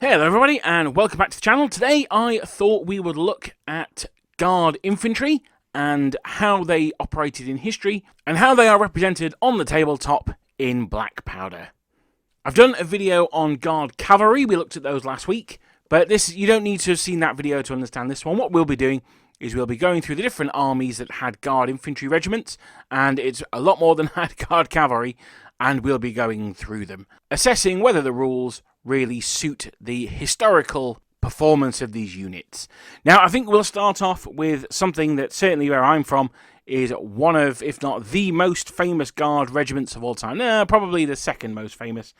Hello everybody and welcome back to the channel. Today I thought we would look at Guard Infantry and how they operated in history and how they are represented on the tabletop in black powder. I've done a video on Guard Cavalry, we looked at those last week, but you don't need to have seen that video to understand this one. What we'll be doing is we'll be going through the different armies that had Guard Infantry regiments, and it's a lot more than had Guard Cavalry, and we'll be going through them, assessing whether the rules really suit the historical performance of these units. Now, I think we'll start off with something that certainly where I'm from is one of, if not the most famous Guard regiments of all time. Probably the second most famous,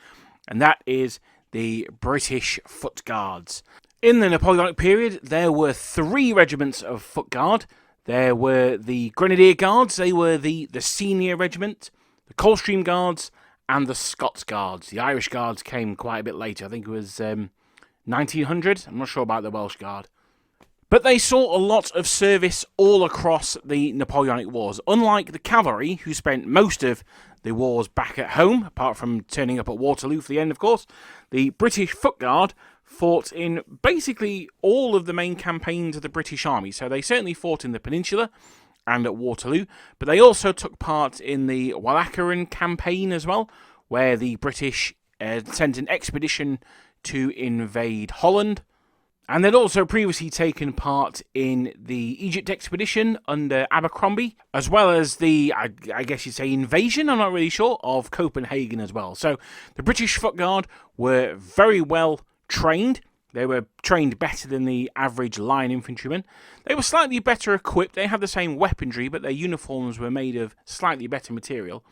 and that is the British Foot Guards. In the Napoleonic period, there were 3 regiments of Foot Guard. There were the Grenadier Guards, they were the senior regiment, the Coldstream Guards, and the Scots Guards. The Irish Guards came quite a bit later. I think it was 1900. I'm not sure about the Welsh Guard. But they saw a lot of service all across the Napoleonic Wars. Unlike the cavalry, who spent most of the wars back at home, apart from turning up at Waterloo for the end, of course, the British Foot Guard fought in basically all of the main campaigns of the British Army. So they certainly fought in the Peninsula and at Waterloo, but they also took part in the Wallachian campaign as well, where the British sent an expedition to invade Holland, and they'd also previously taken part in the Egypt expedition under Abercrombie, as well as the, I guess you'd say, invasion, I'm not really sure, of Copenhagen as well. So the British Foot Guard were very well trained. They were trained better than the average line infantryman. They were slightly better equipped. They had the same weaponry, but their uniforms were made of slightly better material.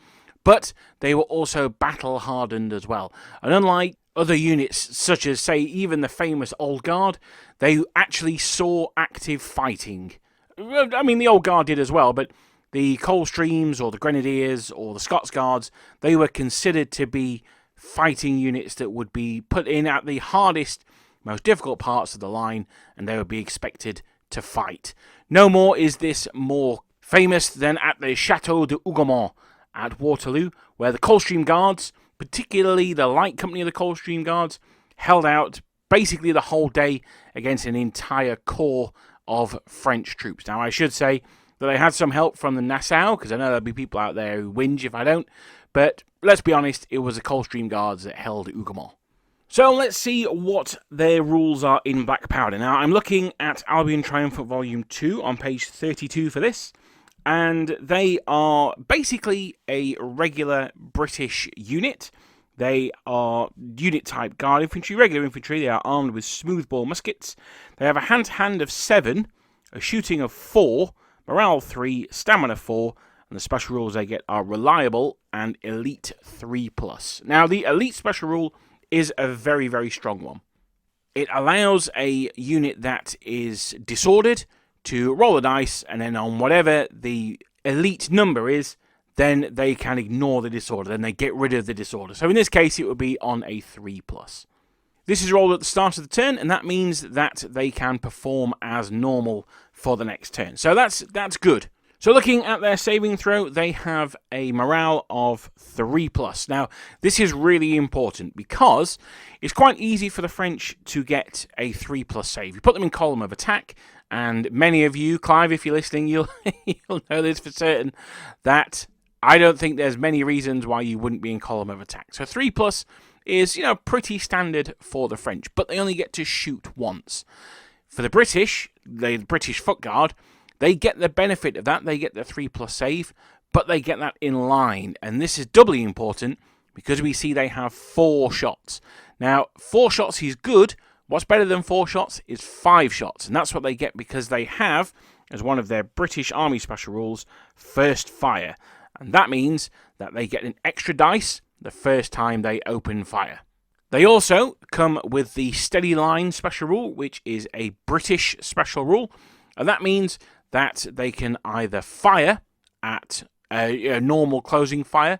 But they were also battle-hardened as well. And unlike other units, such as, say, even the famous Old Guard, they actually saw active fighting. I mean, the Old Guard did as well, but the Coldstreams or the Grenadiers or the Scots Guards, they were considered to be fighting units that would be put in at the hardest, most difficult parts of the line, and they would be expected to fight. No more is this more famous than at the Chateau de Hougomont at Waterloo, where the Coldstream Guards, particularly the light company of the Coldstream Guards, held out basically the whole day against an entire corps of French troops. Now, I should say that I had some help from the Nassau, because I know there'll be people out there who whinge if I don't, but let's be honest, it was the Coldstream Guards that held Hougomont. So let's see what their rules are in black powder. Now, I'm looking at Albion Triumphant Volume 2 on page 32 for this, and they are basically a regular British unit. They are unit type Guard Infantry, regular infantry. They are armed with smoothbore muskets. They have a hand-to-hand of 7, a shooting of 4, morale 3, stamina 4, and the special rules they get are reliable and elite 3+. Now, the elite special rule is a very, very strong one. It allows a unit that is disordered to roll a dice, and then on whatever the elite number is, then they can ignore the disorder, then they get rid of the disorder. So in this case, it would be on a 3+. This is rolled at the start of the turn, and that means that they can perform as normal for the next turn. So that's good. So looking at their saving throw, they have a morale of 3+. Now, this is really important because it's quite easy for the French to get a 3+ save. You put them in column of attack, and many of you, Clive, if you're listening, you'll know this for certain, that I don't think there's many reasons why you wouldn't be in column of attack. So 3+ is, pretty standard for the French, but they only get to shoot once. For the British, the British Foot Guard, they get the benefit of that. They get the 3+ save, but they get that in line. And this is doubly important because we see they have 4 shots. Now, 4 shots is good. What's better than 4 shots is 5 shots. And that's what they get because they have, as one of their British Army special rules, first fire. And that means that they get an extra dice the first time they open fire. They also come with the steady line special rule, which is a British special rule. And that means that they can either fire at a normal closing fire,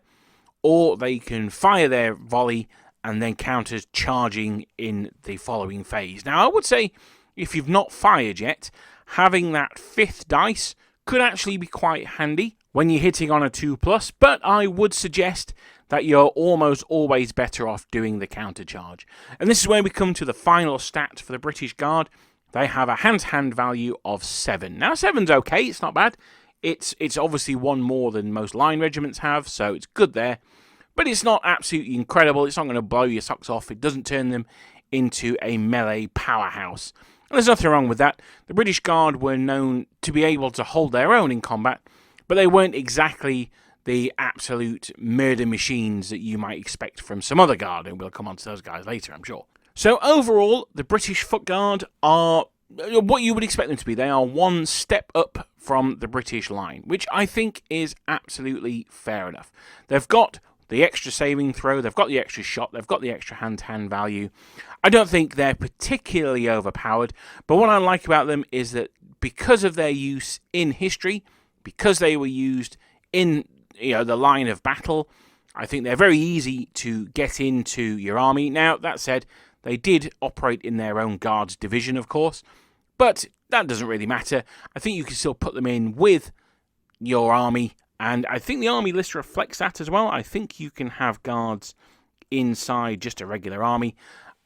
or they can fire their volley and then counter charging in the following phase. Now, I would say if you've not fired yet, having that 5th dice could actually be quite handy when you're hitting on a 2+, but I would suggest that you're almost always better off doing the countercharge. And this is where we come to the final stat for the British Guard. They have a hand-to-hand value of 7. Now, 7's okay, it's not bad. It's obviously one more than most line regiments have, so it's good there. But it's not absolutely incredible. It's not going to blow your socks off. It doesn't turn them into a melee powerhouse. And there's nothing wrong with that. The British Guard were known to be able to hold their own in combat, but they weren't exactly the absolute murder machines that you might expect from some other guard, and we'll come on to those guys later, I'm sure. So overall, the British Foot Guard are what you would expect them to be. They are one step up from the British line, which I think is absolutely fair enough. They've got the extra saving throw, they've got the extra shot, they've got the extra hand-to-hand value. I don't think they're particularly overpowered, but what I like about them is that because of their use in history, because they were used in the line of battle, I think they're very easy to get into your army. Now, that said, they did operate in their own guards division, of course, but that doesn't really matter. I think you can still put them in with your army, and I think the army list reflects that as well. I think you can have guards inside just a regular army,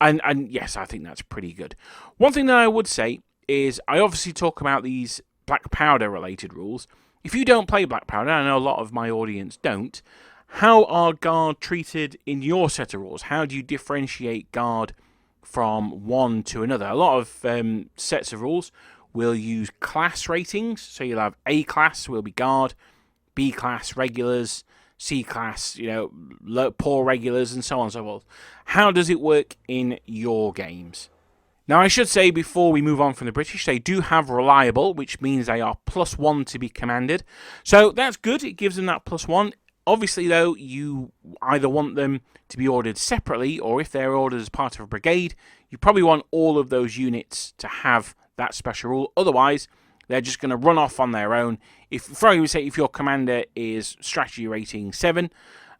and yes, I think that's pretty good. One thing that I would say is I obviously talk about these black powder related rules. If you don't play black powder, I know a lot of my audience don't, how are guard treated in your set of rules? How do you differentiate guard from one to another? A lot of sets of rules will use class ratings, so you'll have A class will be guard, B class regulars, C class, poor regulars, and so on and so forth. How does it work in your games? Now, I should say before we move on from the British, they do have reliable, which means they are +1 to be commanded. So that's good. It gives them that +1. Obviously, though, you either want them to be ordered separately, or if they're ordered as part of a brigade, you probably want all of those units to have that special rule. Otherwise, they're just going to run off on their own. For argument's sake, if your commander is strategy rating 7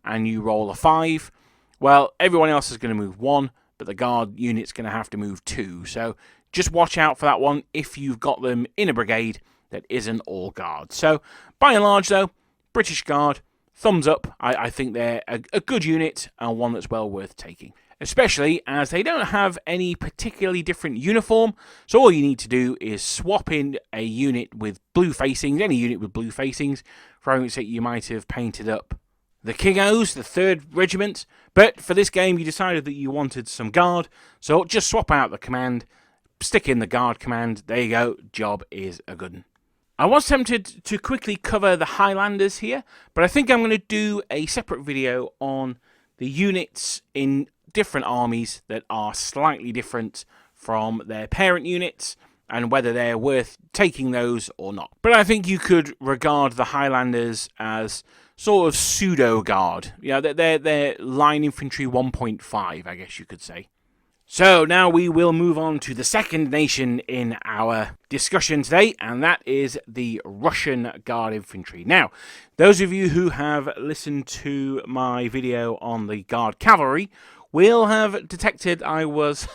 and you roll a 5, well, everyone else is going to move 1. But the guard unit's going to have to move 2. So just watch out for that one if you've got them in a brigade that isn't all guard. So by and large, though, British Guard, thumbs up. I think they're a good unit and one that's well worth taking. Especially as they don't have any particularly different uniform. So all you need to do is swap in a unit with blue facings, any unit with blue facings. For argument's sake, you might have painted up the Kingos, the 3rd Regiment, but for this game you decided that you wanted some guard, so just swap out the command, stick in the guard command, there you go, job is a good one. I was tempted to quickly cover the Highlanders here, but I think I'm going to do a separate video on the units in different armies that are slightly different from their parent units, and whether they're worth taking those or not. But I think you could regard the Highlanders as sort of pseudo-guard. They're line infantry 1.5, I guess you could say. So now we will move on to the second nation in our discussion today, and that is the Russian Guard Infantry. Now, those of you who have listened to my video on the Guard Cavalry will have detected I was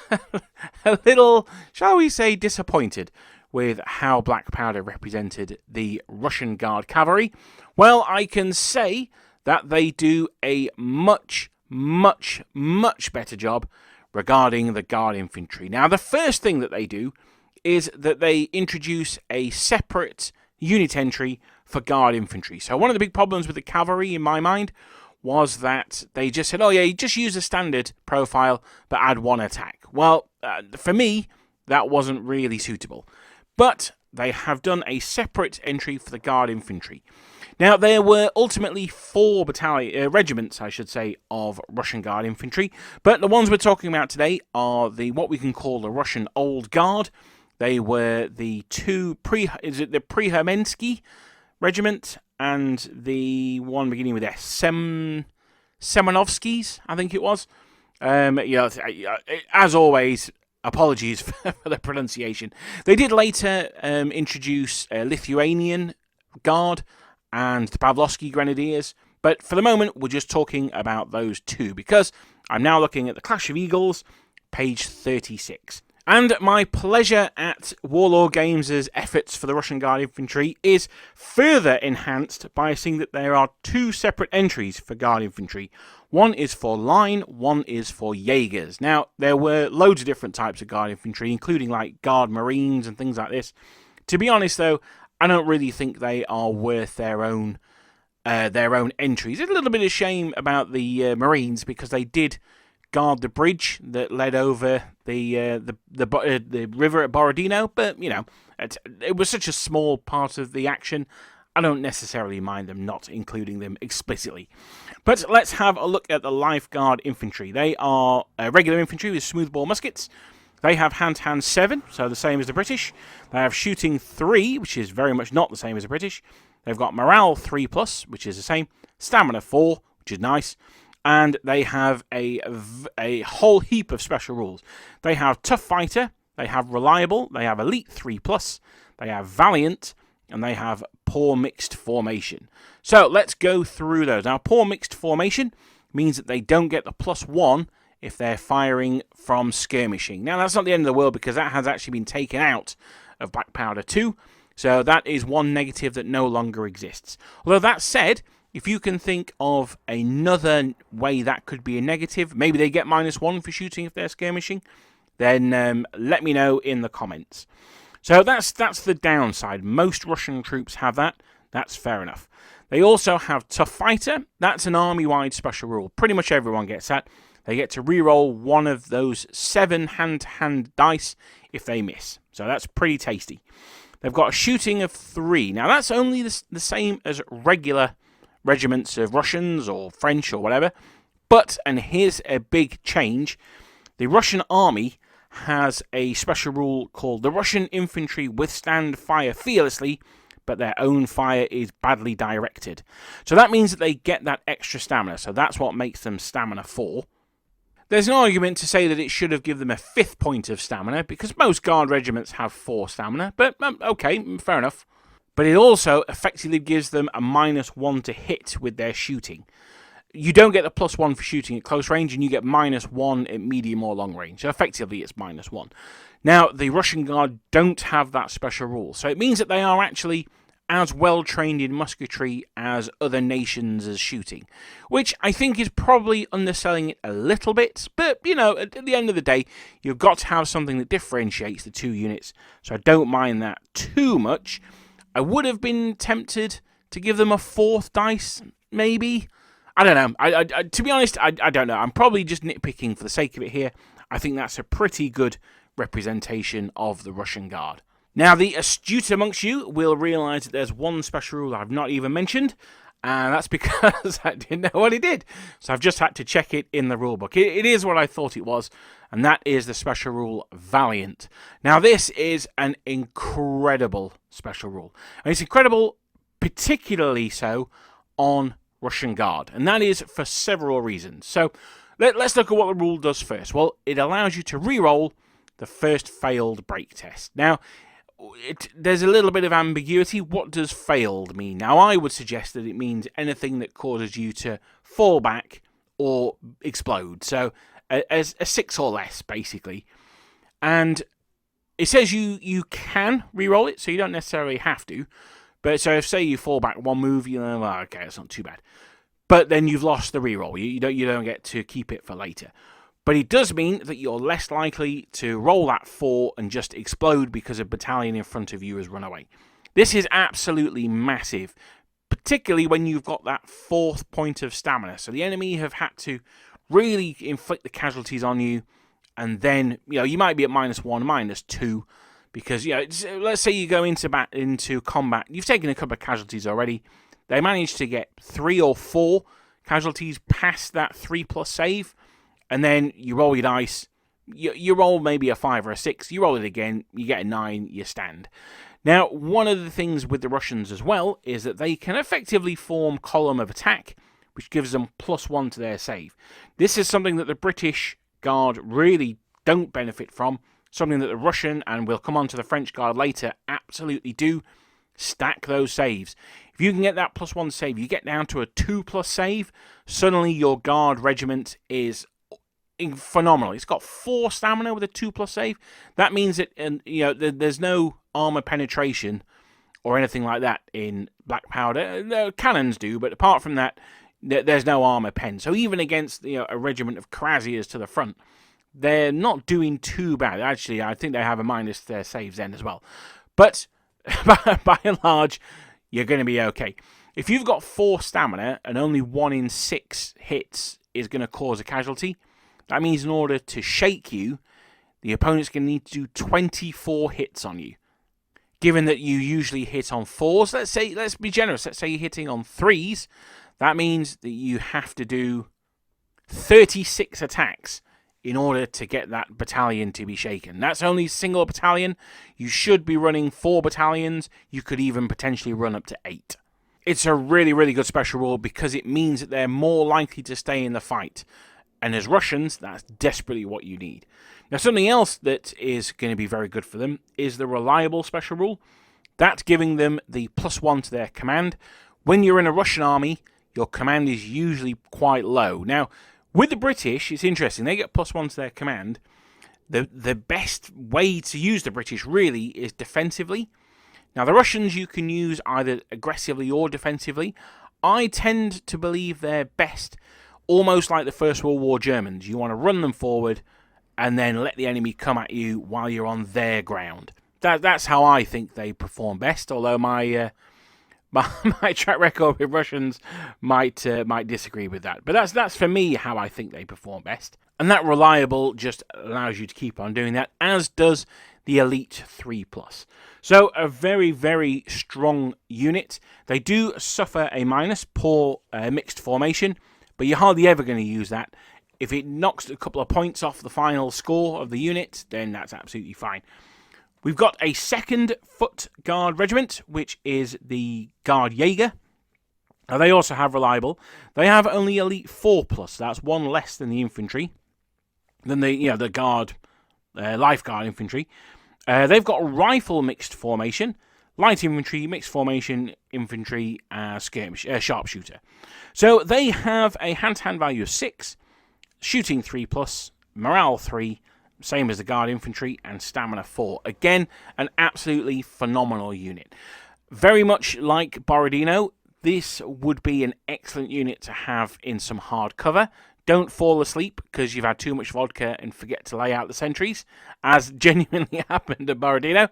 a little, shall we say, disappointed with how black powder represented the Russian Guard Cavalry. Well, I can say that they do a much, much, much better job regarding the Guard Infantry. Now, the first thing that they do is that they introduce a separate unit entry for Guard Infantry. So one of the big problems with the cavalry, in my mind, was that they just said, oh yeah, you just use a standard profile, but add 1 attack. Well, for me, that wasn't really suitable. But they have done a separate entry for the Guard Infantry. Now, there were ultimately 4 regiments, I should say, of Russian Guard Infantry, but the ones we're talking about today are what we can call the Russian Old Guard. They were the 2 Prehermensky Regiment and the one beginning with S, Semenovskys, I think it was. As always, apologies for the pronunciation. They did later introduce a Lithuanian Guard and the Pavlovsky Grenadiers, but for the moment we're just talking about those 2 because I'm now looking at the Clash of Eagles, page 36. And my pleasure at Warlord Games' efforts for the Russian Guard Infantry is further enhanced by seeing that there are 2 separate entries for Guard Infantry. One is for line, one is for Jaegers. Now, there were loads of different types of Guard Infantry, including like Guard Marines and things like this. To be honest, though, I don't really think they are worth their own entries. It's a little bit of shame about the Marines because they did guard the bridge that led over the river at Borodino, but you know, it was such a small part of the action. I don't necessarily mind them not including them explicitly. But let's have a look at the Life Guard Infantry. They are regular infantry with smoothbore muskets. They have hand-to-hand 7, so the same as the British. They have shooting 3, which is very much not the same as the British. They've got morale 3+, which is the same. Stamina 4, which is nice. And they have a whole heap of special rules. They have Tough Fighter, they have Reliable, they have Elite 3+, they have Valiant, and they have Poor Mixed Formation. So let's go through those. Now, Poor Mixed Formation means that they don't get the +1 if they're firing from skirmishing. Now, that's not the end of the world because that has actually been taken out of Black Powder 2. So that is one negative that no longer exists. Although that said, if you can think of another way that could be a negative, maybe they get -1 for shooting if they're skirmishing, then let me know in the comments. So that's the downside. Most Russian troops have that. That's fair enough. They also have Tough Fighter. That's an army-wide special rule. Pretty much everyone gets that. They get to re-roll one of those 7 hand-to-hand dice if they miss. So that's pretty tasty. They've got a shooting of 3. Now that's only the same as regular regiments of Russians or French or whatever. But, and here's a big change, the Russian army has a special rule called the Russian infantry withstand fire fearlessly, but their own fire is badly directed. So that means that they get that extra stamina, so that's what makes them stamina 4. There's an argument to say that it should have given them a 5th point of stamina, because most guard regiments have 4 stamina, but okay, fair enough. But it also effectively gives them a -1 to hit with their shooting. You don't get the +1 for shooting at close range, and you get -1 at medium or long range. So effectively, it's -1. Now, the Russian Guard don't have that special rule. So it means that they are actually as well trained in musketry as other nations as shooting, which I think is probably underselling it a little bit. But, you know, at the end of the day, you've got to have something that differentiates the 2 units. So I don't mind that too much. I would have been tempted to give them a 4th dice, maybe. I don't know. I to be honest, I don't know. I'm probably just nitpicking for the sake of it here. I think that's a pretty good representation of the Russian Guard. Now, the astute amongst you will realise that there's one special rule I've not even mentioned, and that's because I didn't know what it did. So I've just had to check it in the rulebook. It is what I thought it was, and that is the special rule Valiant. Now, this is an incredible special rule. And it's incredible, particularly so, on Russian Guard, and that is for several reasons. So let's look at what the rule does first. Well, it allows you to re-roll the first failed break test. Now, there's a little bit of ambiguity. What does failed mean? Now, I would suggest that it means anything that causes you to fall back or explode. So a 6 or less, basically. And it says you can re-roll it, so you don't necessarily have to. But so if, say, you fall back 1 move, you know, well, okay, it's not too bad. But then you've lost the re-roll. You don't get to keep it for later. But it does mean that you're less likely to roll that 4 and just explode because a battalion in front of you has run away. This is absolutely massive, particularly when you've got that 4th point of stamina. So the enemy have had to really inflict the casualties on you, and then, you know, you might be at -1, -2, because, you know, let's say you go into combat, you've taken a couple of casualties already. They manage to get 3 or 4 casualties past that 3+ save. And then you roll your dice, you roll maybe a 5 or a 6, you roll it again, you get a 9, you stand. Now, one of the things with the Russians as well is that they can effectively form column of attack, which gives them +1 to their save. This is something that the British Guard really don't benefit from, something that the Russian, and we'll come on to the French Guard later, absolutely do. Stack those saves. If you can get that +1 save, you get down to a 2+ save, suddenly your Guard regiment is phenomenal. It's got 4 stamina with a 2+ save. That means that there's no armor penetration or anything like that in Black Powder. The cannons do, but apart from that, there's no armor pen. So even against a regiment of Kraziers to the front, they're not doing too bad. Actually, I think they have a minus their saves then as well. But by and large, you're going to be okay. If you've got 4 stamina and only 1 in 6 hits is going to cause a casualty, that means in order to shake you, the opponent's going to need to do 24 hits on you. Given that you usually hit on 4s, let's be generous, let's say you're hitting on 3s, that means that you have to do 36 attacks in order to get that battalion to be shaken. That's only a single battalion. You should be running 4 battalions. You could even potentially run up to 8. It's a really, really good special rule because it means that they're more likely to stay in the fight. And as Russians, that's desperately what you need. Now, something else that is going to be very good for them is the reliable special rule. That's giving them the +1 to their command. When you're in a Russian army, your command is usually quite low. Now, with the British, it's interesting. They get +1 to their command. The best way to use the British really is defensively. Now, the Russians you can use either aggressively or defensively. I tend to believe they're best almost like the First World War Germans. You want to run them forward and then let the enemy come at you while you're on their ground. That's how I think they perform best, although my track record with Russians might disagree with that. But that's for me how I think they perform best. And that reliable just allows you to keep on doing that, as does the Elite 3+. So a very, very strong unit. They do suffer a minus, poor mixed formation, but you're hardly ever going to use that. If it knocks a couple of points off the final score of the unit, then that's absolutely fine. We've got a 2nd Foot Guard Regiment, which is the Guard Jaeger. Now, they also have reliable. They have only Elite 4+. That's 1 less than the infantry, than the Guard, Life Guard infantry. They've got rifle mixed formation, light infantry, mixed formation, infantry, skirmish, sharpshooter. So they have a hand-to-hand value of 6, shooting 3+, morale 3, same as the Guard Infantry, and Stamina 4. Again, an absolutely phenomenal unit. Very much like Borodino, this would be an excellent unit to have in some hard cover. Don't fall asleep because you've had too much vodka and forget to lay out the sentries, as genuinely happened at Borodino.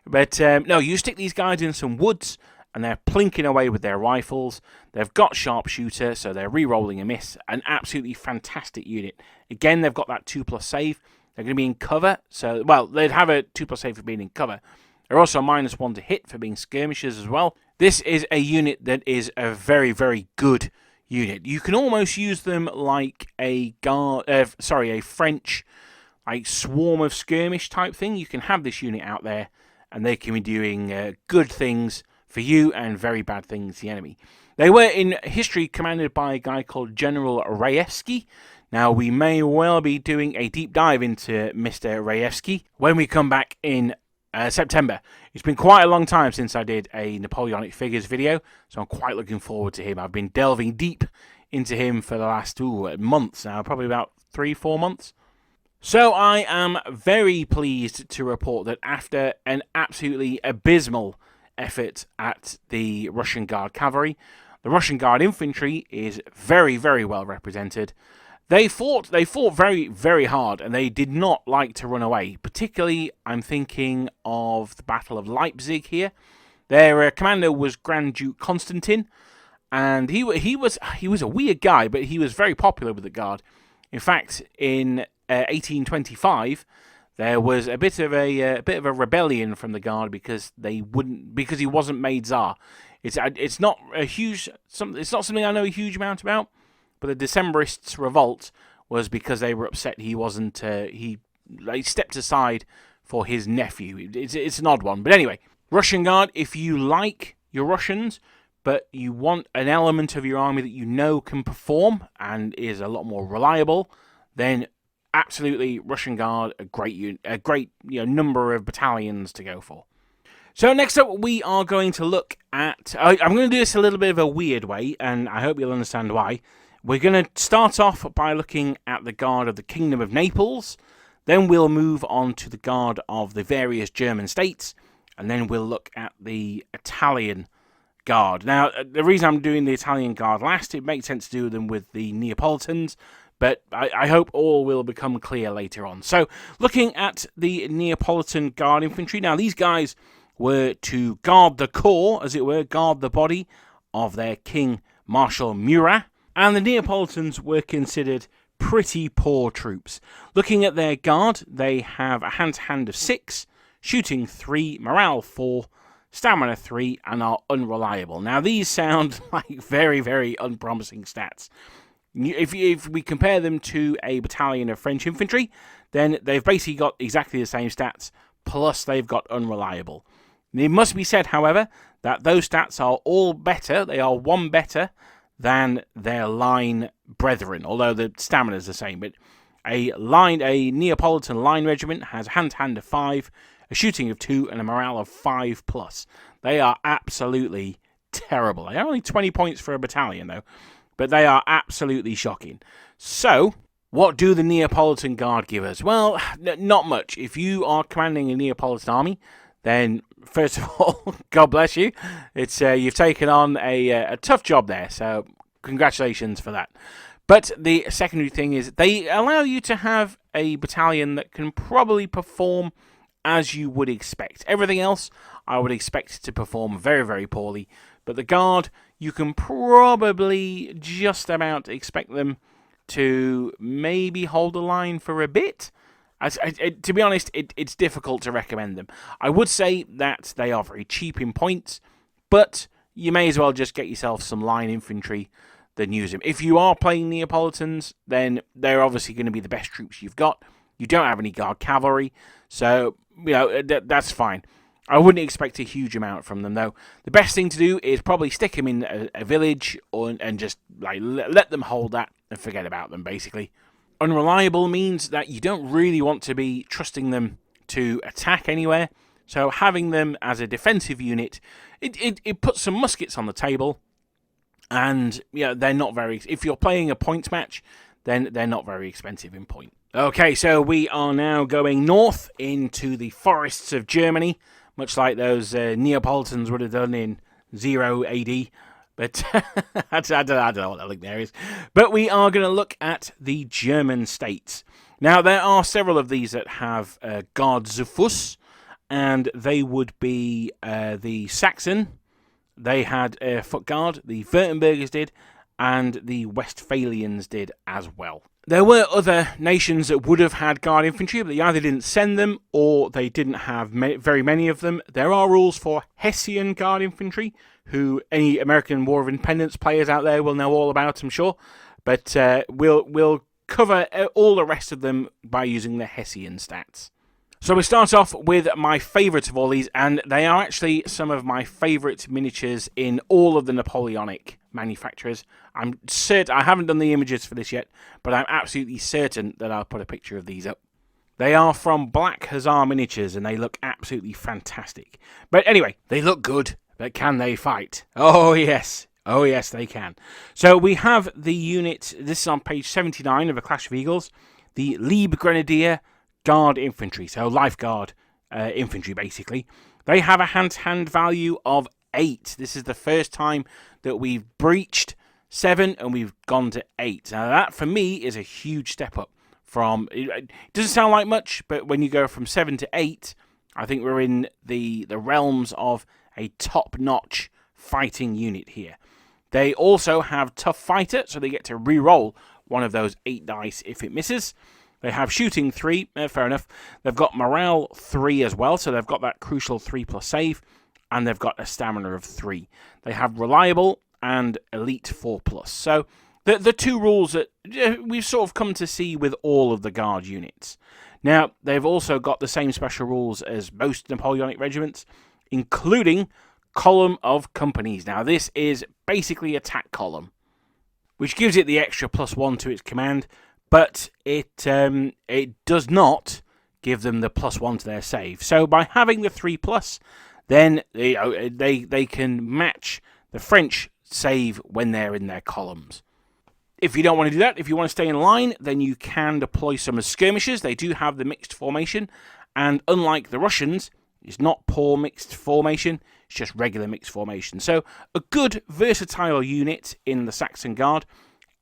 But no, you stick these guys in some woods, and they're plinking away with their rifles. They've got sharpshooter, so they're re-rolling a miss. An absolutely fantastic unit. Again, they've got that 2+ save. They're going to be in cover, so, well, they'd have a 2+ save for being in cover. They're also -1 to hit for being skirmishers as well. This is a unit that is a very, very good unit. You can almost use them like a French swarm of skirmish type thing. You can have this unit out there, and they can be doing good things for you and very bad things to the enemy. They were in history commanded by a guy called General Rejewski. Now, we may well be doing a deep dive into Mr. Rejewski when we come back in September. It's been quite a long time since I did a Napoleonic figures video, so I'm quite looking forward to him. I've been delving deep into him for the last months now, probably about 3-4 months. So I am very pleased to report that after an absolutely abysmal effort at the Russian Guard Cavalry, the Russian Guard Infantry is very, very well represented. They fought very, very hard, and they did not like to run away. Particularly, I'm thinking of the Battle of Leipzig here. Their commander was Grand Duke Constantine, and he was a weird guy, but he was very popular with the Guard. In fact, in 1825, there was a bit of a rebellion from the Guard because he wasn't made Tsar. It's not something I know a huge amount about. But the Decembrists' revolt was because they were upset he wasn't. He stepped aside for his nephew. It's an odd one, but anyway, Russian Guard. If you like your Russians, but you want an element of your army that you know can perform and is a lot more reliable, then absolutely Russian Guard, a great number of battalions to go for. So next up, we are going to look at. I'm going to do this a little bit of a weird way, and I hope you'll understand why. We're going to start off by looking at the Guard of the Kingdom of Naples, then we'll move on to the Guard of the various German states, and then we'll look at the Italian Guard. Now, the reason I'm doing the Italian Guard last, it makes sense to do them with the Neapolitans, but I hope all will become clear later on. So, looking at the Neapolitan Guard Infantry, now these guys were to guard the core, as it were, guard the body of their King Marshal Murat, and the Neapolitans were considered pretty poor troops. Looking at their guard, they have a hand-to-hand of 6, shooting 3, morale 4, stamina 3, and are unreliable. Now, these sound like very, very unpromising stats. If we compare them to a battalion of French infantry, then they've basically got exactly the same stats, plus they've got unreliable. It must be said, however, that those stats are all better, they are 1 better than their line brethren, although the stamina is the same. But a Neapolitan line regiment has a hand-to-hand of 5, a shooting of 2, and a morale of 5+. They are absolutely terrible. They are only 20 points for a battalion, though, but they are absolutely shocking. So, what do the Neapolitan Guard give us? Well, not much. If you are commanding a Neapolitan army, then first of all, God bless you. It's you've taken on a tough job there, so congratulations for that. But the secondary thing is they allow you to have a battalion that can probably perform as you would expect. Everything else I would expect to perform very, very poorly. But the Guard, you can probably just about expect them to maybe hold the line for a bit. To be honest, it's difficult to recommend them. I would say that they are very cheap in points, but you may as well just get yourself some line infantry than use them. If you are playing Neapolitans, then they're obviously going to be the best troops you've got. You don't have any Guard cavalry, so that's fine. I wouldn't expect a huge amount from them, though. The best thing to do is probably stick them in a village and just let them hold that and forget about them, basically. Unreliable means that you don't really want to be trusting them to attack anywhere. So having them as a defensive unit, it puts some muskets on the table. And they're not very... If you're playing a points match, then they're not very expensive in point. Okay, so we are now going north into the forests of Germany, much like those Neapolitans would have done in 0 AD. But I don't know what that link there is. But we are going to look at the German states. Now, there are several of these that have Garde zu Fuss, and they would be the Saxon. They had a foot guard, the Württembergers did, and the Westphalians did as well. There were other nations that would have had Guard infantry, but they either didn't send them or they didn't have very many of them. There are rules for Hessian Guard infantry, who any American War of Independence players out there will know all about, I'm sure. But we'll cover all the rest of them by using the Hessian stats. So we start off with my favourite of all these, and they are actually some of my favourite miniatures in all of the Napoleonic manufacturers. I'm certain, I haven't done the images for this yet, but I'm absolutely certain that I'll put a picture of these up. They are from Black Hussar Miniatures, and they look absolutely fantastic. But anyway, they look good, but can they fight? Oh yes. Oh yes, they can. So we have the unit, this is on page 79 of A Clash of Eagles, the Liebe Grenadier Guard Infantry, so Lifeguard Infantry basically. They have a hand-to-hand value of 8. This is the first time that we've breached 7 and we've gone to 8. Now that for me is a huge step up from, it doesn't sound like much, but when you go from 7 to 8, I think we're in the realms of a top-notch fighting unit here. They also have Tough Fighter, so they get to re-roll one of those 8 dice if it misses. They have Shooting 3, fair enough. They've got Morale 3 as well, so they've got that crucial 3+ save, and they've got a Stamina of 3. They have Reliable and Elite 4+. So the two rules that we've sort of come to see with all of the Guard units. Now, they've also got the same special rules as most Napoleonic regiments, including Column of Companies. Now, this is basically attack column, which gives it the extra +1 to its command, but it does not give them the +1 to their save. So by having the 3+, then they can match the French save when they're in their columns. If you don't want to do that, if you want to stay in line, then you can deploy some as skirmishers. They do have the mixed formation, and unlike the Russians, it's not poor mixed formation, it's just regular mixed formation. So a good versatile unit in the Saxon Guard.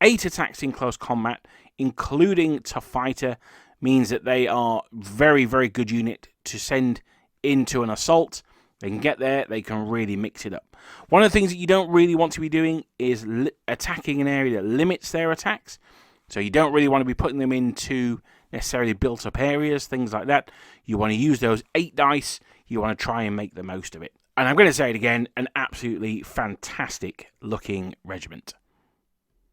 8 attacks in close combat, including Tough Fighter, means that they are very, very good unit to send into an assault. They can get there, they can really mix it up. One of the things that you don't really want to be doing is attacking an area that limits their attacks. So you don't really want to be putting them into necessarily built up areas, things like that. You want to use those 8 dice, you want to try and make the most of it. And I'm going to say it again, an absolutely fantastic looking regiment.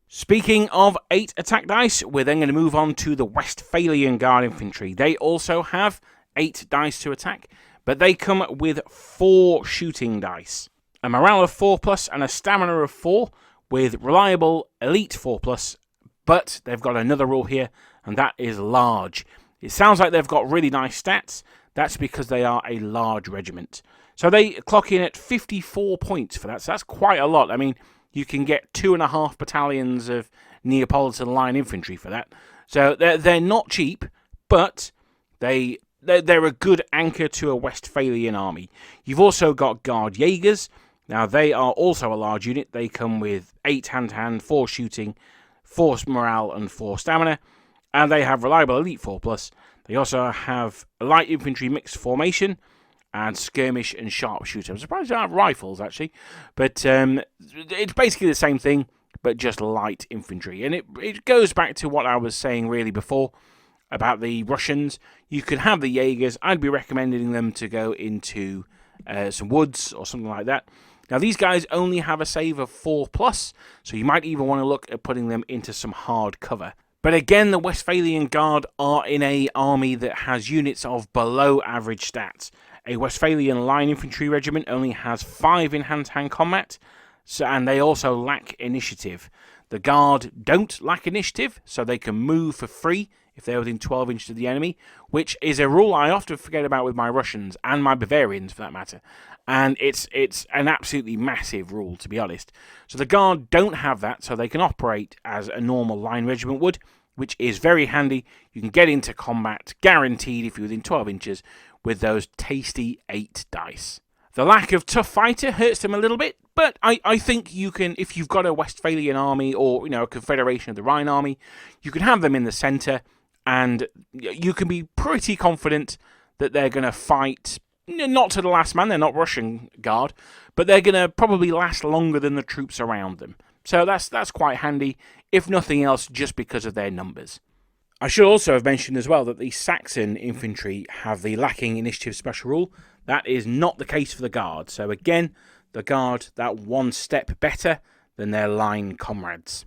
Speaking of 8 attack dice, we're then going to move on to the Westphalian Guard Infantry. They also have 8 dice to attack, but they come with 4 shooting dice. A morale of 4+, and a stamina of 4, with reliable elite 4+, but they've got another rule here, and that is large. It sounds like they've got really nice stats. That's because they are a large regiment. So they clock in at 54 points for that, so that's quite a lot. I mean, you can get 2.5 battalions of Neapolitan line infantry for that. So they're not cheap, but they're a good anchor to a Westphalian army. You've also got Guard Jaegers. Now, they are also a large unit. They come with 8 hand-to-hand, 4 shooting, 4 morale, and 4 stamina. And they have reliable elite 4+. They also have a light infantry mixed formation and skirmish and sharpshooter. I'm surprised they don't have rifles, actually. But it's basically the same thing, but just light infantry. And it goes back to what I was saying really before about the Russians. You could have the Jaegers. I'd be recommending them to go into some woods or something like that. Now, these guys only have a save of 4+, so you might even want to look at putting them into some hard cover. But again, the Westphalian Guard are in an army that has units of below average stats. A Westphalian line infantry regiment only has 5 in hand-to-hand combat, and they also lack initiative. The Guard don't lack initiative, so they can move for free if they're within 12 inches of the enemy, which is a rule I often forget about with my Russians, and my Bavarians for that matter. And it's an absolutely massive rule, to be honest. So the Guard don't have that, so they can operate as a normal line regiment would, which is very handy. You can get into combat, guaranteed if you're within 12 inches, with those tasty 8 dice. The lack of Tough Fighter hurts them a little bit, but I think you can, if you've got a Westphalian army or a Confederation of the Rhine army, you can have them in the centre, and you can be pretty confident that they're going to fight, not to the last man. They're not Russian Guard, but they're going to probably last longer than the troops around them. So that's quite handy, if nothing else, just because of their numbers. I should also have mentioned as well that the Saxon infantry have the lacking initiative special rule. That is not the case for the Guard. So again, the Guard, that one step better than their line comrades.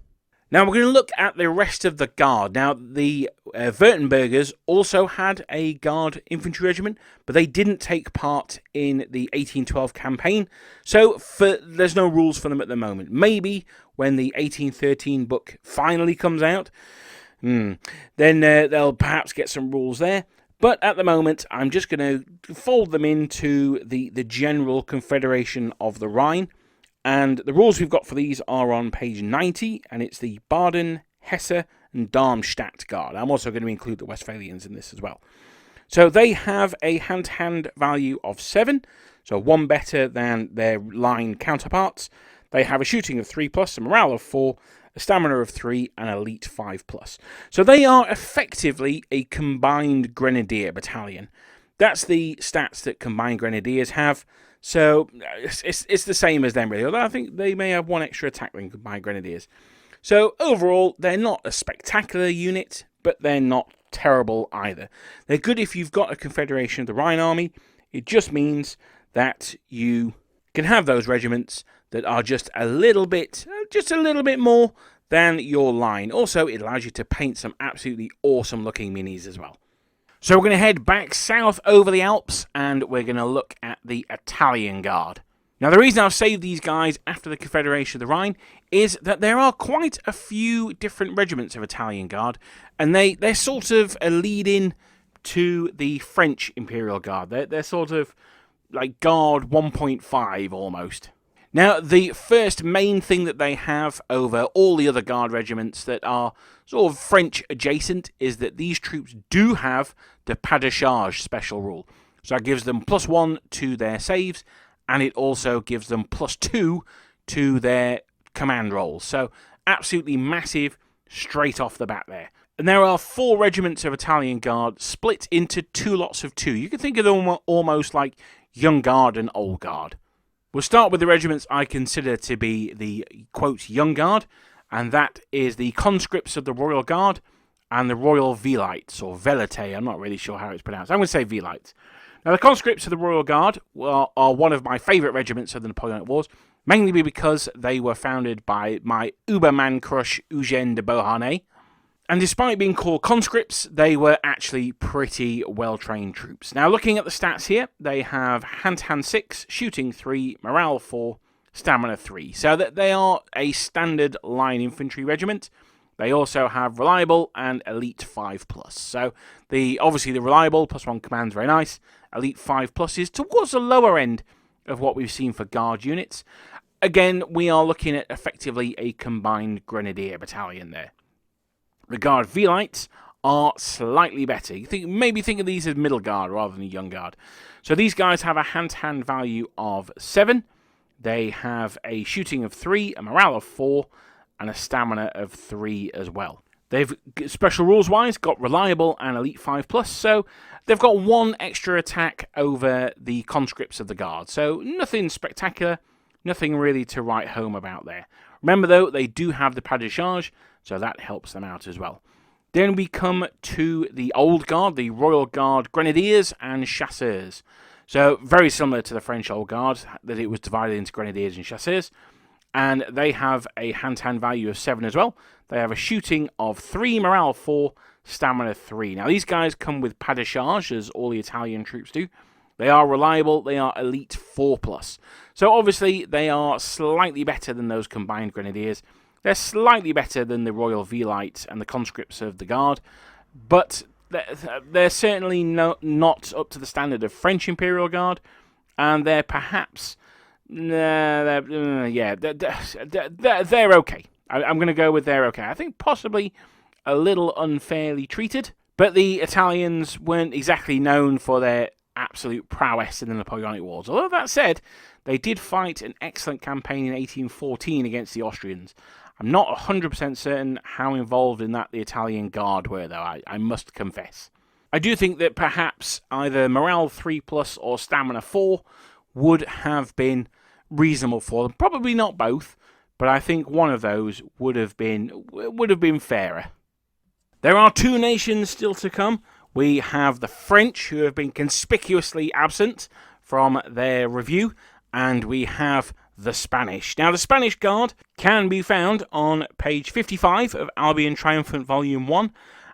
Now we're going to look at the rest of the Guard. Now the Württembergers also had a Guard infantry regiment, but they didn't take part in the 1812 campaign, so there's no rules for them at the moment. Maybe when the 1813 book finally comes out, then they'll perhaps get some rules there. But at the moment, I'm just going to fold them into the general Confederation of the Rhine. And the rules we've got for these are on page 90, and it's the Baden, Hesse, and Darmstadt Guard. I'm also going to include the Westphalians in this as well. So they have a hand-to-hand value of 7, so 1 better than their line counterparts. They have a shooting of 3+, a morale of 4, a stamina of 3, and elite 5+. So they are effectively a combined grenadier battalion. That's the stats that combined grenadiers have. So it's the same as them, really, although I think they may have 1 extra attack than combined grenadiers. So overall, they're not a spectacular unit, but they're not terrible either. They're good if you've got a Confederation of the Rhine army. It just means that you can have those regiments that are just a little bit more than your line. Also, it allows you to paint some absolutely awesome looking minis as well. So we're going to head back south over the Alps, and we're going to look at the Italian Guard. Now, the reason I've saved these guys after the Confederation of the Rhine is that there are quite a few different regiments of Italian Guard, and they're sort of a lead-in to the French Imperial Guard. They're sort of like Guard 1.5 almost. Now, the first main thing that they have over all the other Guard regiments that are sort of French adjacent is that these troops do have the pas de charge special rule. So that gives them +1 to their saves, and it also gives them +2 to their command rolls. So absolutely massive straight off the bat there. And there are 4 regiments of Italian Guard split into 2 lots of 2. You can think of them almost like Young Guard and Old Guard. We'll start with the regiments I consider to be the, quote, Young Guard, and that is the Conscripts of the Royal Guard and the Royal Velites, or Velite, I'm not really sure how it's pronounced. I'm going to say Velites. Now, the Conscripts of the Royal Guard are one of my favourite regiments of the Napoleonic Wars, mainly because they were founded by my Uberman crush Eugène de Beauharnais. And despite being called conscripts, they were actually pretty well-trained troops. Now, looking at the stats here, they have hand-to-hand 6, shooting 3, morale 4, stamina 3. So that they are a standard line infantry regiment. They also have reliable and elite 5+. So obviously the reliable +1 command is very nice. Elite 5+ is towards the lower end of what we've seen for Guard units. Again, we are looking at effectively a combined Grenadier battalion there. The Guard Velites are slightly better. Maybe think of these as Middle Guard rather than Young Guard. So these guys have a hand-to-hand value of 7. They have a shooting of 3, a morale of 4, and a stamina of 3 as well. They've, special rules-wise, got reliable and elite 5+, so they've got 1 extra attack over the conscripts of the Guard. So nothing spectacular, nothing really to write home about there. Remember, though, they do have the pas de charge, so that helps them out as well. Then we come to the Old Guard, the Royal Guard Grenadiers and Chasseurs. So very similar to the French Old Guard, that it was divided into Grenadiers and Chasseurs. And they have a hand-to-hand value of 7 as well. They have a shooting of 3, morale 4, stamina 3. Now, these guys come with pas de charge, as all the Italian troops do. They are reliable, they are elite 4+. So obviously, they are slightly better than those combined Grenadiers. They're slightly better than the Royal Velites and the conscripts of the Guard, but they're certainly not up to the standard of French Imperial Guard, and they're perhaps, they're okay. I'm going to go with they're okay. I think possibly a little unfairly treated, but the Italians weren't exactly known for their absolute prowess in the Napoleonic Wars. Although that said, they did fight an excellent campaign in 1814 against the Austrians. I'm not 100% certain how involved in that the Italian Guard were, though, I must confess. I do think that perhaps either morale 3+ or stamina 4 would have been reasonable for them. Probably not both, but I think one of those would have been fairer. There are 2 nations still to come. We have the French, who have been conspicuously absent from their review, and we have the Spanish. Now, the Spanish Guard can be found on page 55 of Albion Triumphant Volume 1,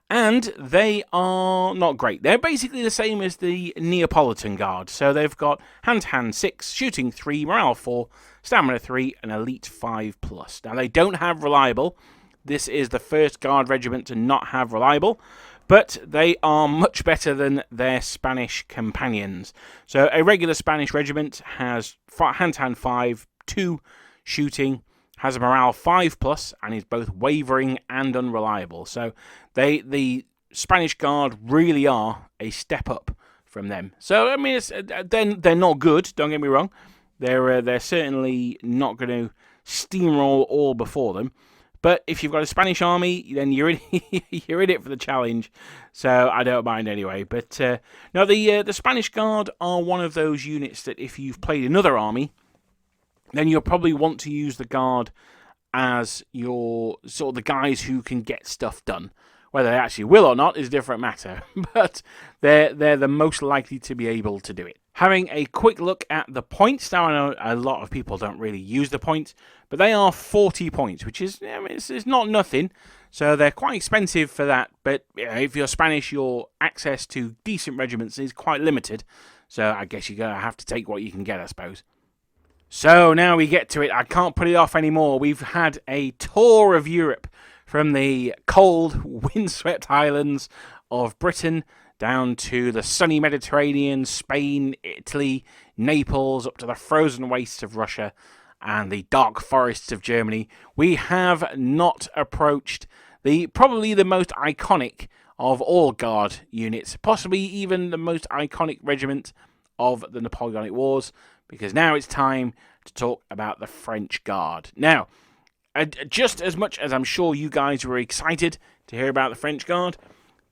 and they are not great. They're basically the same as the Neapolitan Guard. So they've got hand-to-hand 6, shooting 3, morale 4, stamina 3, and elite 5+. Now, they don't have reliable. This is the first Guard regiment to not have reliable, but they are much better than their Spanish companions. So a regular Spanish regiment has hand-to-hand 5, 2 shooting, has a morale 5+, and is both wavering and unreliable. So the Spanish Guard really are a step up from them. So I mean, they're not good. Don't get me wrong. They're certainly not going to steamroll all before them. But if you've got a Spanish army, then you're in it for the challenge. So I don't mind anyway. But no, the Spanish Guard are one of those units that if you've played another army, then you'll probably want to use the Guard as your sort of the guys who can get stuff done. Whether they actually will or not is a different matter, but they're the most likely to be able to do it. Having a quick look at the points. Now, I know a lot of people don't really use the points, but they are 40 points, which is, I mean, it's not nothing. So they're quite expensive for that, but if you're Spanish, your access to decent regiments is quite limited. So I guess you're going to have to take what you can get, I suppose. So now we get to it. I can't put it off anymore. We've had a tour of Europe from the cold, windswept islands of Britain down to the sunny Mediterranean, Spain, Italy, Naples, up to the frozen wastes of Russia. and the dark forests of Germany, we have not approached probably the most iconic of all Guard units, possibly even the most iconic regiment of the Napoleonic Wars, because now it's time to talk about the French Guard. Now, just as much as I'm sure you guys were excited to hear about the French Guard,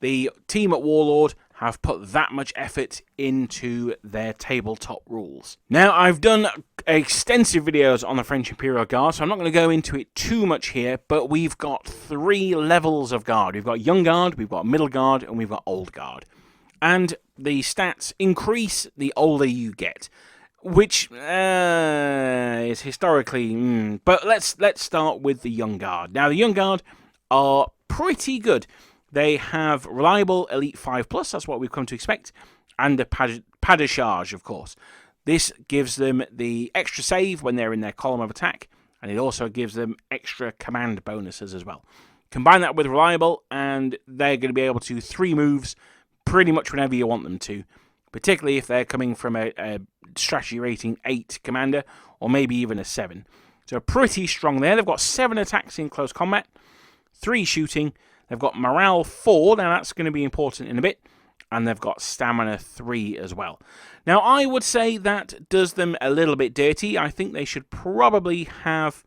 the team at Warlord have put that much effort into their tabletop rules. Now, I've done extensive videos on the French Imperial Guard, so I'm not going to go into it too much here, but we've got 3 levels of Guard. We've got Young Guard, we've got Middle Guard, and we've got Old Guard. And the stats increase the older you get, which is historically... But let's start with the Young Guard. Now, the Young Guard are pretty good. They have reliable Elite 5+, that's what we've come to expect, and a pas de charge, of course. This gives them the extra save when they're in their column of attack, and it also gives them extra command bonuses as well. Combine that with reliable, and they're going to be able to 3 moves pretty much whenever you want them to, particularly if they're coming from a strategy rating 8 commander, or maybe even a 7. So pretty strong there. They've got 7 attacks in close combat, 3 shooting. They've got morale 4, now that's going to be important in a bit, and they've got stamina 3 as well. Now, I would say that does them a little bit dirty. I think they should probably have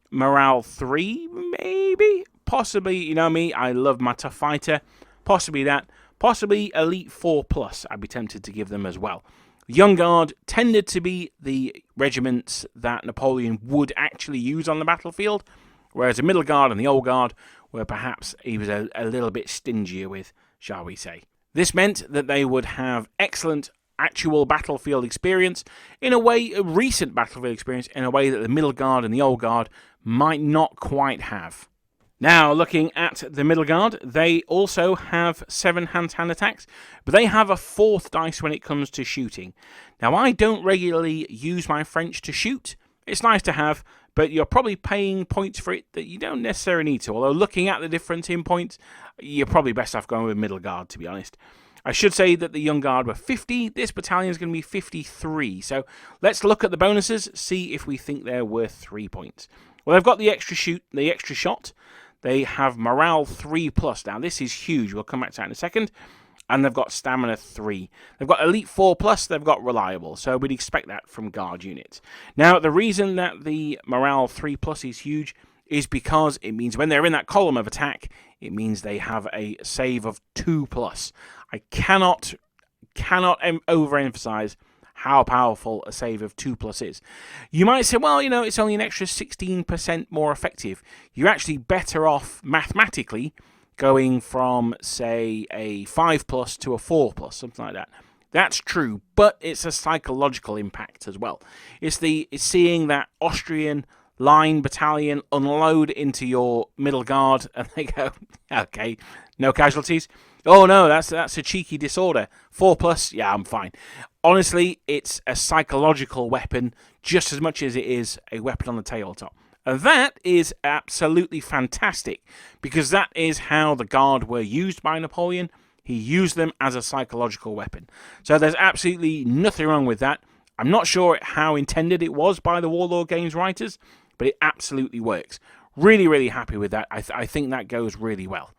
morale 3, maybe? Possibly, you know me, I love my tough fighter. Possibly that. Possibly Elite 4+, I'd be tempted to give them as well. Young Guard tended to be the regiments that Napoleon would actually use on the battlefield, whereas the Middle Guard and the Old Guard were perhaps he was a little bit stingier with, shall we say. This meant that they would have excellent actual battlefield experience, in a way, a recent battlefield experience, in a way that the Middle Guard and the Old Guard might not quite have. Now, looking at the Middle Guard, they also have 7 hand-to-hand attacks, but they have a 4th dice when it comes to shooting. Now, I don't regularly use my French to shoot. It's nice to have, but you're probably paying points for it that you don't necessarily need to. Although, looking at the difference in points, you're probably best off going with Middle Guard, to be honest. I should say that the Young Guard were 50. This battalion is going to be 53. So let's look at the bonuses, see if we think they're worth 3 points. Well, they've got the extra shot. They have morale 3+. Now, this is huge. We'll come back to that in a second. And they've got stamina 3. They've got Elite 4+, they've got reliable. So we'd expect that from Guard units. Now, the reason that the morale 3+ is huge is because it means when they're in that column of attack, it means they have a save of 2+. I cannot overemphasize how powerful a save of 2+ is. You might say, well, you know, it's only an extra 16% more effective. You're actually better off mathematically going from, say, a 5+ to a 4+, something like that. That's true, but it's a psychological impact as well. It's seeing that Austrian line battalion unload into your Middle Guard, and they go, okay, no casualties. Oh no, that's a cheeky disorder. 4+, yeah, I'm fine. Honestly, it's a psychological weapon just as much as it is a weapon on the tabletop. And that is absolutely fantastic, because that is how the Guard were used by Napoleon. He used them as a psychological weapon. So there's absolutely nothing wrong with that. I'm not sure how intended it was by the Warlord Games writers, but it absolutely works. Really, really happy with that. I think that goes really well.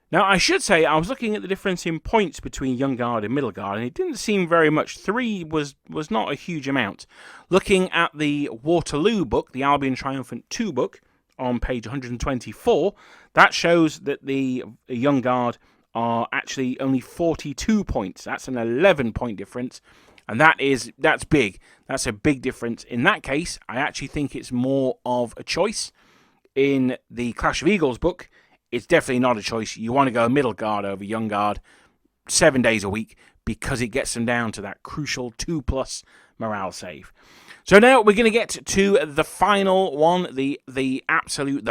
Now, I should say, I was looking at the difference in points between Young Guard and Middle Guard, and it didn't seem very much. 3 was not a huge amount. Looking at the Waterloo book, the Albion Triumphant 2 book, on page 124, that shows that the Young Guard are actually only 42 points. That's an 11-point difference, and that's big. That's a big difference. In that case, I actually think it's more of a choice. In the Clash of Eagles book, it's definitely not a choice. You want to go Middle Guard over Young Guard 7 days a week, because it gets them down to that crucial 2+ morale save. So now we're going to get to the final one, the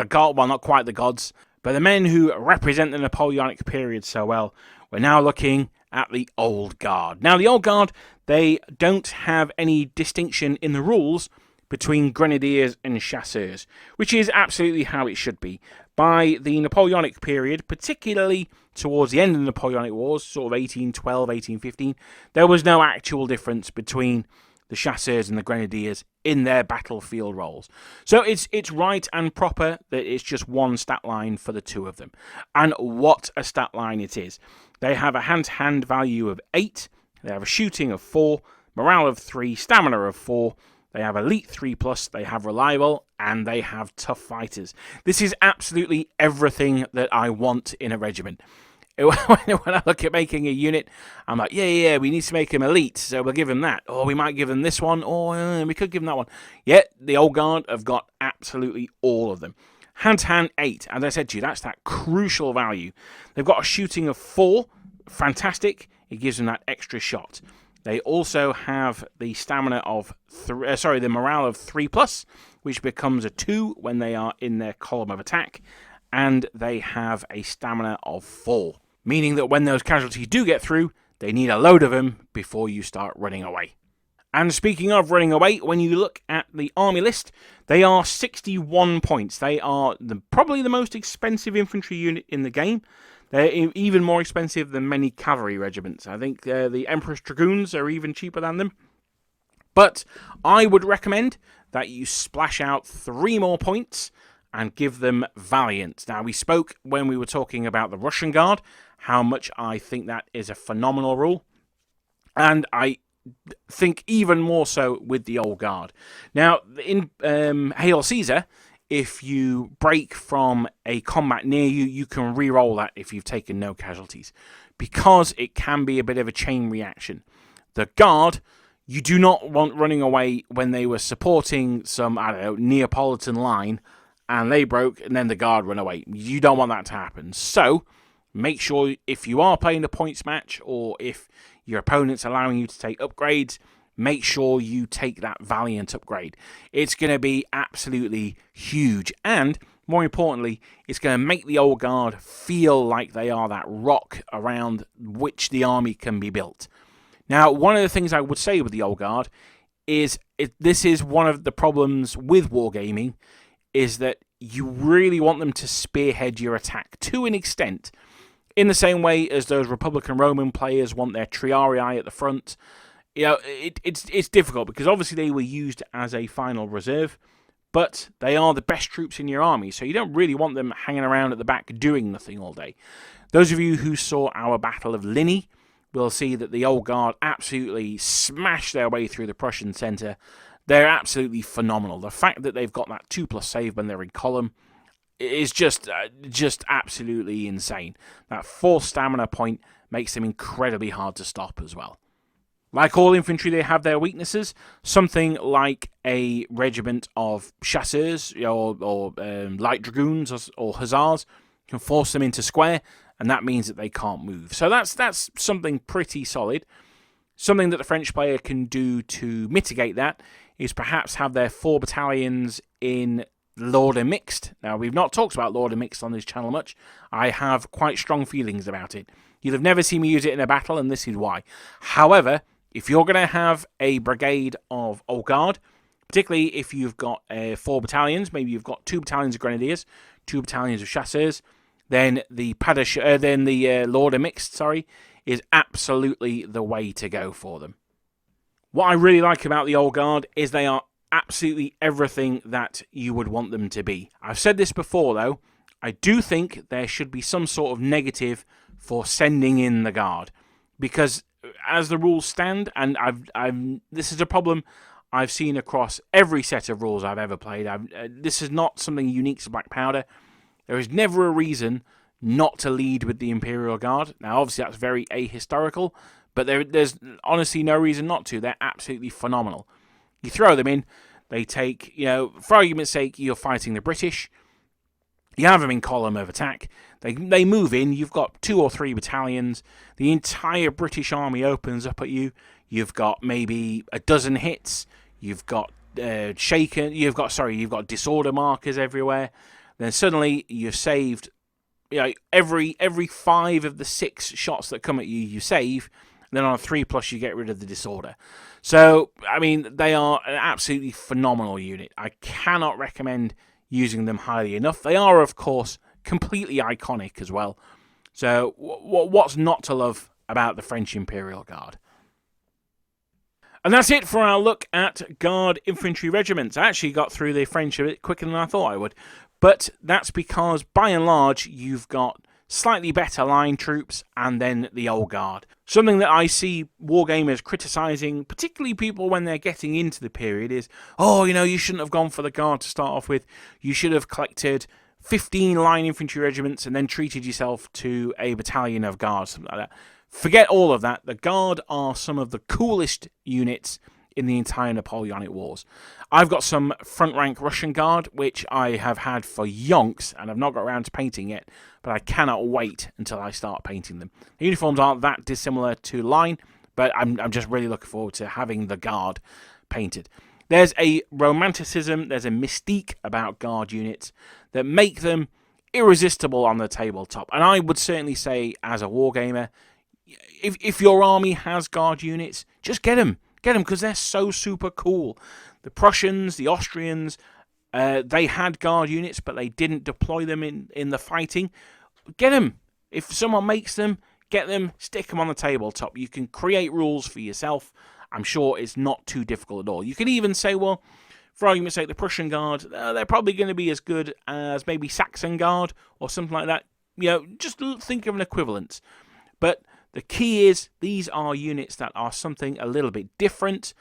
God, well, not quite the gods, but the men who represent the Napoleonic period so well. We're now looking at the Old Guard. Now, the Old Guard, they don't have any distinction in the rules between grenadiers and chasseurs, which is absolutely how it should be. By the Napoleonic period, particularly towards the end of the Napoleonic Wars, sort of 1812, 1815, there was no actual difference between the Chasseurs and the Grenadiers in their battlefield roles. So it's right and proper that it's just one stat line for the two of them. And what a stat line it is. They have a hand-to-hand value of 8, they have a shooting of 4, morale of 3, stamina of 4, they have elite 3+, they have reliable, and they have tough fighters. This is absolutely everything that I want in a regiment. When I look at making a unit, I'm like, yeah, we need to make him elite, so we'll give him that. Or we might give him this one, or we could give him that one. Yeah, the Old Guard have got absolutely all of them. Hand-to-hand 8, as I said to you, that's that crucial value. They've got a shooting of 4, fantastic. It gives them that extra shot. They also have the stamina of the morale of 3+, which becomes a 2 when they are in their column of attack, and they have a stamina of 4, meaning that when those casualties do get through, they need a load of them before you start running away. And speaking of running away, when you look at the army list, they are 61 points. They are probably the most expensive infantry unit in the game. They're even more expensive than many cavalry regiments. I think the Emperor's Dragoons are even cheaper than them. But I would recommend that you splash out 3 more points and give them Valiant. Now, we spoke when we were talking about the Russian Guard, how much I think that is a phenomenal rule. And I think even more so with the Old Guard. Now, in Hail Caesar, if you break from a combat near you, you can re-roll that if you've taken no casualties, because it can be a bit of a chain reaction. The Guard, you do not want running away when they were supporting some, Neapolitan line, and they broke, and then the Guard run away. You don't want that to happen. So, make sure if you are playing a points match, or if your opponent's allowing you to take upgrades, make sure you take that Valiant upgrade. It's going to be absolutely huge. And, more importantly, it's going to make the Old Guard feel like they are that rock around which the army can be built. Now, one of the things I would say with the Old Guard is, this is one of the problems with Wargaming, is that you really want them to spearhead your attack to an extent, in the same way as those Republican Roman players want their triarii at the front. It's difficult because obviously they were used as a final reserve, but they are the best troops in your army, so you don't really want them hanging around at the back doing nothing all day. Those of you who saw our Battle of Ligny will see that the Old Guard absolutely smashed their way through the Prussian centre. They're absolutely phenomenal. The fact that they've got that 2+ save when they're in column is just absolutely insane. That 4 stamina point makes them incredibly hard to stop as well. Like all infantry, they have their weaknesses. Something like a regiment of chasseurs or light dragoons or hussars can force them into square, and that means that they can't move. So that's something pretty solid. Something that the French player can do to mitigate that is perhaps have their 4 battalions in Lord and Mixed. Now, we've not talked about Lord and Mixed on this channel much. I have quite strong feelings about it. You'll have never seen me use it in a battle, and this is why. However, if you're going to have a brigade of Old Guard, particularly if you've got 4 battalions, maybe you've got 2 battalions of Grenadiers, 2 battalions of Chasseurs, then the Lord and Mixed, is absolutely the way to go for them. What I really like about the Old Guard is they are absolutely everything that you would want them to be. I've said this before, though. I do think there should be some sort of negative for sending in the Guard, because as the rules stand, and this is a problem I've seen across every set of rules I've ever played. This is not something unique to Black Powder. There is never a reason not to lead with the Imperial Guard. Now, obviously, that's very ahistorical, but there's honestly no reason not to. They're absolutely phenomenal. You throw them in, they take, for argument's sake, you're fighting the British. You have them in column of attack. They move in. You've got 2 or 3 battalions. The entire British army opens up at you. You've got maybe a dozen hits. You've got You've got disorder markers everywhere. Then suddenly you've saved. Every 5 of the 6 shots that come at you, you save. And then on a 3+, you get rid of the disorder. So, they are an absolutely phenomenal unit. I cannot recommend using them highly enough. They are, of course, completely iconic as well. So, what's not to love about the French Imperial Guard? And that's it for our look at Guard infantry regiments. I actually got through the French a bit quicker than I thought I would. But that's because, by and large, you've got slightly better line troops and then the Old Guard. Something that I see wargamers criticising, particularly people when they're getting into the period, is, oh, you shouldn't have gone for the Guard to start off with. You should have collected 15 line infantry regiments and then treated yourself to a battalion of Guards, something like that. Forget all of that. The Guard are some of the coolest units in the entire Napoleonic Wars. I've got some front rank Russian Guard, which I have had for yonks, and I've not got around to painting yet, but I cannot wait until I start painting them. The uniforms aren't that dissimilar to line, but I'm just really looking forward to having the Guard painted. There's a romanticism, there's a mystique about Guard units that make them irresistible on the tabletop, and I would certainly say, as a wargamer, if your army has Guard units, just get them. Get them, because they're so super cool. The Prussians, the Austrians, they had Guard units, but they didn't deploy them in the fighting. Get them. If someone makes them, get them, stick them on the tabletop. You can create rules for yourself. I'm sure it's not too difficult at all. You can even say, well, for argument's sake, the Prussian Guard, they're probably going to be as good as maybe Saxon Guard or something like that. Just think of an equivalence. But the key is, these are units that are something a little bit different,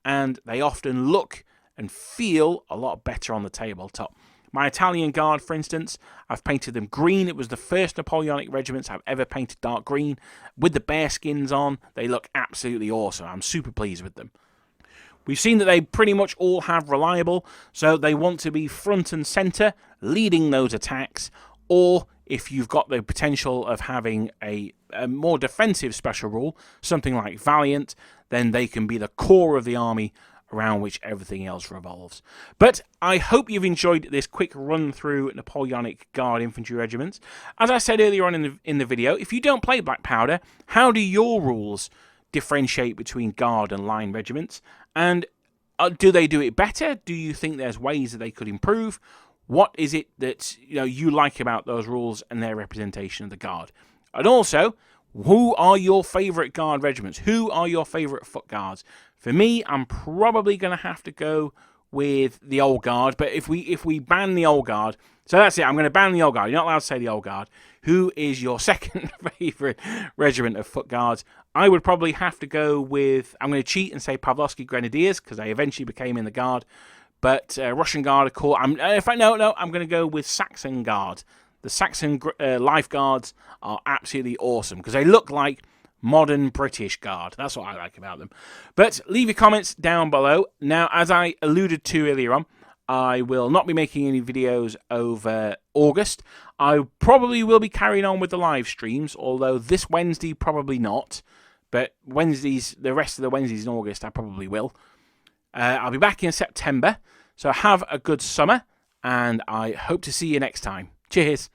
and they often look and feel a lot better on the tabletop. My Italian Guard, for instance, I've painted them green. It was the first Napoleonic regiments I've ever painted dark green. With the bear skins on, they look absolutely awesome. I'm super pleased with them. We've seen that they pretty much all have reliable, so they want to be front and centre, leading those attacks, or if you've got the potential of having a more defensive special rule, something like Valiant, then they can be the core of the army around which everything else revolves. But I hope you've enjoyed this quick run through Napoleonic Guard infantry regiments. As I said earlier on in the video, if you don't play Black Powder, how do your rules differentiate between Guard and line regiments? And do they do it better? Do you think there's ways that they could improve? What is it that you like about those rules and their representation of the Guard? And also, who are your favourite Guard regiments? Who are your favourite foot guards? For me, I'm probably going to have to go with the Old Guard. But if we ban the Old Guard, so that's it. I'm going to ban the Old Guard. You're not allowed to say the Old Guard. Who is your second favourite regiment of foot guards? I would probably have to go with, I'm going to cheat and say Pavlovsky Grenadiers, because they eventually became in the Guard. But Russian Guard, of course, I'm going to go with Saxon Guard. The Saxon Life Guards are absolutely awesome because they look like modern British Guard. That's what I like about them. But leave your comments down below. Now, as I alluded to earlier on, I will not be making any videos over August. I probably will be carrying on with the live streams, although this Wednesday probably not. But the rest of the Wednesdays in August, I probably will. I'll be back in September, so have a good summer, and I hope to see you next time. Cheers.